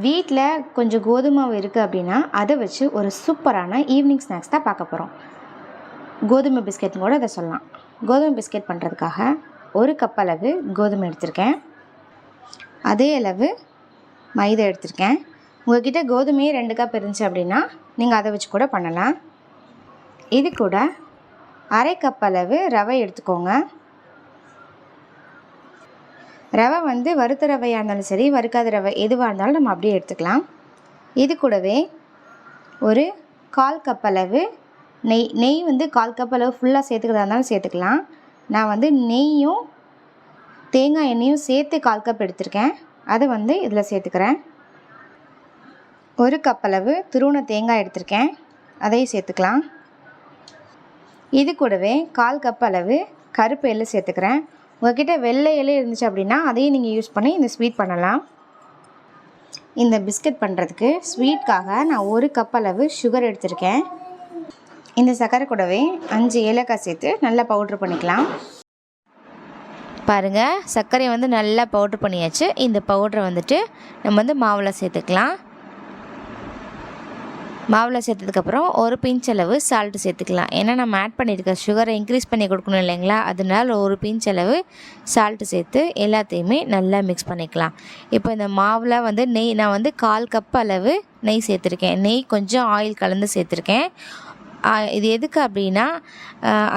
வீட்டில் கொஞ்சம் கோதுமை மாவு இருக்குது அப்படின்னா அதை வச்சு ஒரு சூப்பரான ஈவினிங் ஸ்நாக்ஸ் தான் பார்க்க போகிறோம். கோதுமை பிஸ்கெட்னு கூட அதை சொல்லலாம். கோதுமை பிஸ்கெட் பண்ணுறதுக்காக 1 கப் அளவு கோதுமை எடுத்திருக்கேன். அதே அளவு மைதா எடுத்திருக்கேன். உங்கள்கிட்ட கோதுமையே 2 கப் இருந்துச்சு அப்படின்னா நீங்கள் அதை வச்சு கூட பண்ணலாம். இது கூட 1/2 கப் அளவு ரவை எடுத்துக்கோங்க. ரவை வந்து வறுத்த ரவையாக இருந்தாலும் சரி, வறுக்காத ரவை எதுவாக இருந்தாலும் நம்ம அப்படியே எடுத்துக்கலாம். இது கூடவே ஒரு 1/4 கப் அளவு நெய் வந்து 1/4 கப் அளவு ஃபுல்லாக சேர்த்துக்கிறதா இருந்தாலும் சேர்த்துக்கலாம். நான் வந்து நெய்யும் தேங்காய் எண்ணெயும் சேர்த்து 1/4 கப் எடுத்திருக்கேன். அதை வந்து இதில் சேர்த்துக்கிறேன். 1 கப் அளவு துருவன தேங்காய் எடுத்திருக்கேன், அதையும் சேர்த்துக்கலாம். இது கூடவே 1/4 கப் அளவு கருப்பு எள்ளு சேர்த்துக்கிறேன். உங்கள்கிட்ட வெள்ளை எள்ளு இருந்துச்சு அப்படின்னா அதையும் நீங்கள் யூஸ் பண்ணி இந்த ஸ்வீட் பண்ணலாம். இந்த பிஸ்கட் பண்ணுறதுக்கு ஸ்வீட்காக நான் 1 கப் அளவு சுகர் எடுத்திருக்கேன். இந்த சர்க்கரை கூடவே 5 ஏலக்காய் சேர்த்து நல்லா பவுட்ரு பண்ணிக்கலாம். பாருங்கள், சர்க்கரையை வந்து நல்லா பவுட்ரு பண்ணியாச்சு. இந்த பவுட்ரை வந்துட்டு நம்ம வந்து மாவில் சேர்த்துக்கலாம். மாவில் சேர்த்ததுக்கப்புறம் ஒரு பிஞ்ச் அளவு சால்ட்டு சேர்த்துக்கலாம். ஏன்னா நம்ம ஆட் பண்ணியிருக்க சுகரை இன்க்ரீஸ் பண்ணி கொடுக்கணும் இல்லைங்களா, அதனால ஒரு பிஞ்ச் அளவு சால்ட்டு சேர்த்து எல்லாத்தையுமே நல்லா மிக்ஸ் பண்ணிக்கலாம். இப்போ இந்த மாவில் வந்து நான் வந்து 1/4 கப் அளவு நெய் சேர்த்துருக்கேன். நெய் கொஞ்சம் ஆயில் கலந்து சேர்த்துருக்கேன். இது எதுக்கு அப்படின்னா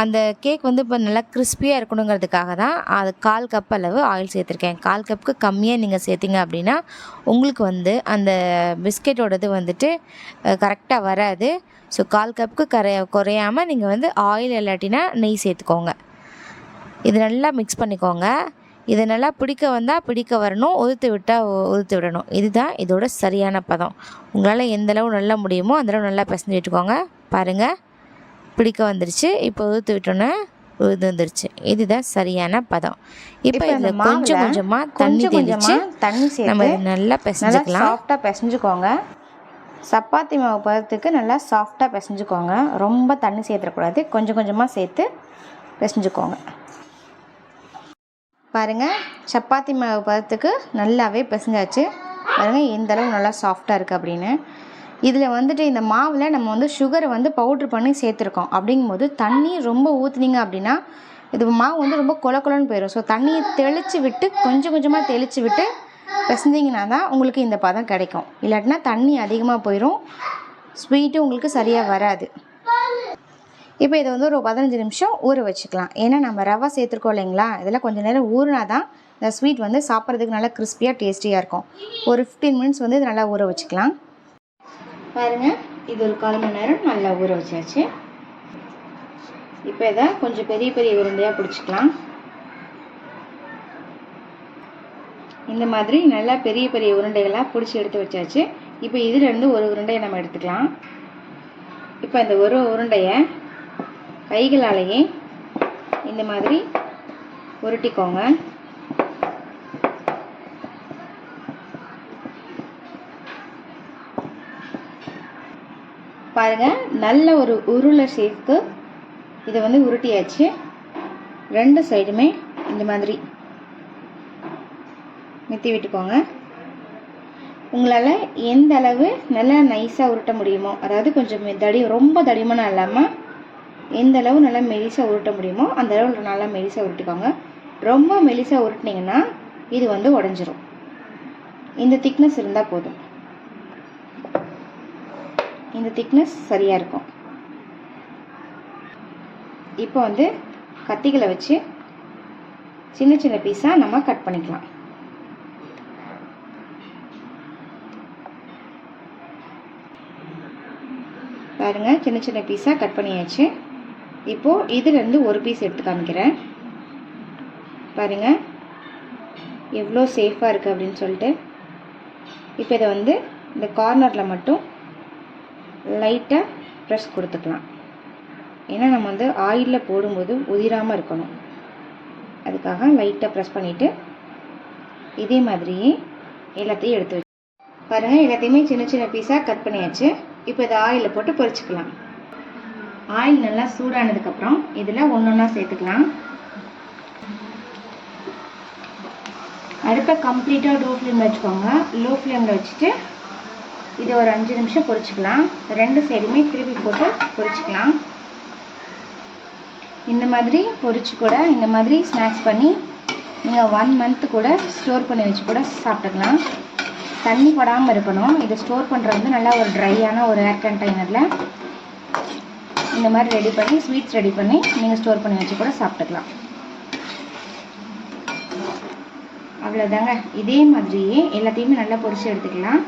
அந்த கேக் வந்து இப்போ நல்லா கிறிஸ்பியாக இருக்கணுங்கிறதுக்காக தான் அது 1/4 கப் அளவு ஆயில் சேர்த்துருக்கேன். 1/4 கப்புக்கு கம்மியாக நீங்கள் சேர்த்திங்க அப்படின்னா உங்களுக்கு வந்து அந்த பிஸ்கெட்டோடது வந்துட்டு கரெக்டாக வராது. ஸோ 1/4 கப்புக்கு குறையாமல் நீங்கள் வந்து ஆயில் இல்லாட்டினா நெய் சேர்த்துக்கோங்க. இது நல்லா மிக்ஸ் பண்ணிக்கோங்க. இது நல்லா பிடிக்க வரணும், உதுத்து விடணும். இதுதான் இதோட சரியான பதம். உங்களால் எந்தளவு நல்லா முடியுமோ அந்தளவு நல்லா பிசைஞ்சு விட்டுக்கோங்க. பாருங்கள், பிடிக்க வந்துருச்சு. இப்போ உதுத்து விட்டோன்னே வந்துருச்சு. இதுதான் சரியான பதம். இப்போ இதில் கொஞ்சம் கொஞ்சமாக தண்ணி சேர்த்து நம்ம நல்லா பிசைஞ்சுக்கலாம். சாஃப்டாக பிசைஞ்சுக்கோங்க. சப்பாத்தி மாவு பதத்துக்கு நல்லா சாஃப்டாக பிசைஞ்சுக்கோங்க. ரொம்ப தண்ணி சேர்த்துடக்கூடாது. கொஞ்சம் கொஞ்சமாக சேர்த்து பிசைஞ்சுக்கோங்க. பாருங்கள், சப்பாத்தி மாவு பதத்துக்கு நல்லாவே பிசைஞ்சாச்சு. பாருங்கள் எந்தளவு நல்லா சாஃப்டாக இருக்குது அப்படின்னு. இதில் வந்துட்டு இந்த மாவில் நம்ம வந்து சுகரை வந்து பவுட்ரு பண்ணி சேர்த்துருக்கோம். அப்படிங்கும்போது தண்ணி ரொம்ப ஊற்றுனீங்க அப்படின்னா இது மாவு வந்து ரொம்ப கொலன்னு போயிடும். ஸோ தண்ணியை தெளித்து விட்டு கொஞ்சம் கொஞ்சமாக தெளித்து விட்டு பிசைஞ்சிங்கன்னா தான் உங்களுக்கு இந்த பதம் கிடைக்கும். இல்லாட்டினா தண்ணி அதிகமாக போயிடும், ஸ்வீட்டும் உங்களுக்கு சரியாக வராது. இப்போ இதை வந்து ஒரு 15 நிமிஷம் ஊற வச்சுக்கலாம். ஏன்னா நம்ம ரவை சேர்த்துருக்கோம் இல்லைங்களா, இதெல்லாம் கொஞ்சம் நேரம் ஊறினா தான் இந்த ஸ்வீட் வந்து சாப்பிட்றதுக்கு நல்லா கிறிஸ்பியாக டேஸ்டியாக இருக்கும். ஒரு 15 மினிட்ஸ் வந்து இது நல்லா ஊற வச்சுக்கலாம். பாருங்கள், இது ஒரு 1/4 மணி நேரம் நல்லா ஊற வச்சாச்சு. இப்போ இதை கொஞ்சம் பெரிய பெரிய உருண்டையாக பிடிச்சிக்கலாம். இந்த மாதிரி நல்லா பெரிய பெரிய உருண்டைகளாக பிடிச்சி எடுத்து வச்சாச்சு. இப்போ இதிலேருந்து ஒரு உருண்டையை நம்ம எடுத்துக்கலாம். இப்போ இந்த ஒரு உருண்டையை கைகளாலேயே இந்த மாதிரி உருட்டிக்கோங்க. பாருங்கள், நல்ல ஒரு உருளை ஷேப்க்கு இதை வந்து உருட்டியாச்சு. 2 சைடுமே இந்த மாதிரி மித்தி விட்டுக்கோங்க. உங்களால் எந்த அளவு நல்லா நைஸாக உருட்ட முடியுமோ, அதாவது கொஞ்சம் ரொம்ப தடிமனாக இல்லாமல் எந்த அளவு நல்லா மெலிசாக உருட்ட முடியுமோ அந்த அளவு நல்லா மெலிசாக உருட்டிக்கோங்க. ரொம்ப மெலிசாக உருட்டினீங்கன்னா இது வந்து உடஞ்சிரும். இந்த திக்னஸ் இருந்தால் போதும். இந்த திக்னஸ் சரியாக இருக்கும். இப்போ வந்து கத்திகளை வச்சு சின்ன சின்ன பீஸாக நம்ம கட் பண்ணிக்கலாம். பாருங்கள், சின்ன சின்ன பீஸாக கட் பண்ணியாச்சு. இப்போது இதிலேருந்து ஒரு பீஸ் எடுத்து காமிக்கிறேன். பாருங்கள் எவ்வளோ சேஃபாக இருக்குது அப்படின்னு சொல்லிட்டு. இப்போ இதை வந்து இந்த கார்னரில் மட்டும் லைட்டாக ப்ரெஸ் கொடுத்துக்கலாம். ஏன்னா நம்ம வந்து ஆயிலில் போடும்போது உதிராமல் இருக்கணும், அதுக்காக லைட்டாக ப்ரெஸ் பண்ணிவிட்டு இதே மாதிரியே எல்லாத்தையும் எடுத்து வச்சு பாருங்கள். எல்லாத்தையுமே சின்ன சின்ன பீஸாக கட் பண்ணியாச்சு. இப்போ இதை ஆயிலில் போட்டு பொரிச்சுக்கலாம். ஆயில் நல்லா சூடானதுக்கப்புறம் இதில் ஒன்று ஒன்றா சேர்த்துக்கலாம். அடுப்பை கம்ப்ளீட்டாக லோ ஃப்ளேமில் வச்சுக்கோங்க. லோ ஃப்ளேமில் வச்சுட்டு இது ஒரு 5 நிமிஷம் பொரிச்சிக்கலாம். 2 சைடுமே திருப்பி போட்டு பொரிச்சிக்கலாம். இந்த மாதிரி பொரிச்சு கூட இந்த மாதிரி ஸ்நாக்ஸ் பண்ணி நீங்கள் 1 மந்த்து கூட ஸ்டோர் பண்ணி வச்சு கூட சாப்பிட்டுக்கலாம். தண்ணி படாமல் இருக்கணும். இதை ஸ்டோர் பண்ணுறது வந்து நல்லா ஒரு ட்ரையான ஒரு ஏர் கண்டெய்னரில் இந்த மாதிரி ரெடி பண்ணி ஸ்வீட்ஸ் ரெடி பண்ணி நீங்கள் ஸ்டோர் பண்ணி வச்சு கூட சாப்பிட்டுக்கலாம். அவ்வளோதாங்க. இதே மாதிரியே எல்லாத்தையுமே நல்லா பொரிச்சு எடுத்துக்கலாம்.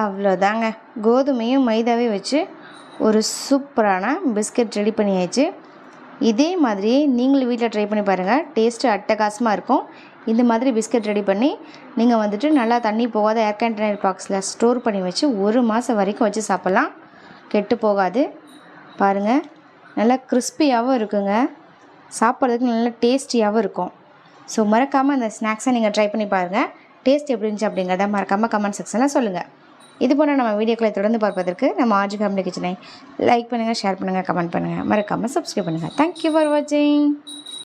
அவ்வளோதாங்க. கோதுமையும் மைதாவையும் வச்சு ஒரு சூப்பரான பிஸ்கட் ரெடி பண்ணியாச்சு. இதே மாதிரியே நீங்களும் வீட்டில் ட்ரை பண்ணி பாருங்கள். டேஸ்ட்டு அட்டகாசமாக இருக்கும். இந்த மாதிரி பிஸ்கட் ரெடி பண்ணி நீங்கள் வந்துட்டு நல்லா தண்ணி போகாத ஏர் கண்டெய்னர் பாக்ஸில் ஸ்டோர் பண்ணி வச்சு 1 மாதம் வரைக்கும் வச்சு சாப்பிட்லாம். கெட்டு போகாது. பாருங்கள், நல்லா கிறிஸ்பியாகவும் இருக்குங்க. சாப்பிட்றதுக்கு நல்லா டேஸ்டியாகவும் இருக்கும். ஸோ மறக்காமல் அந்த ஸ்நாக்ஸை நீங்கள் ட்ரை பண்ணி பாருங்கள். டேஸ்ட் எப்படி இருந்துச்சு அப்படிங்கிறத மறக்காமல் கமெண்ட் செக்ஷனில் சொல்லுங்கள். இது போல் நம்ம வீடியோக்களை தொடர்ந்து பார்ப்பதற்கு நம்ம ஆர்ஜி ஃபேமிலி கிச்சனை லைக் பண்ணுங்கள், ஷேர் பண்ணுங்கள், கமெண்ட் பண்ணுங்கள், மறக்காமல் சப்ஸ்கிரைப் பண்ணுங்கள். தேங்க்யூ ஃபார் வாட்சிங்.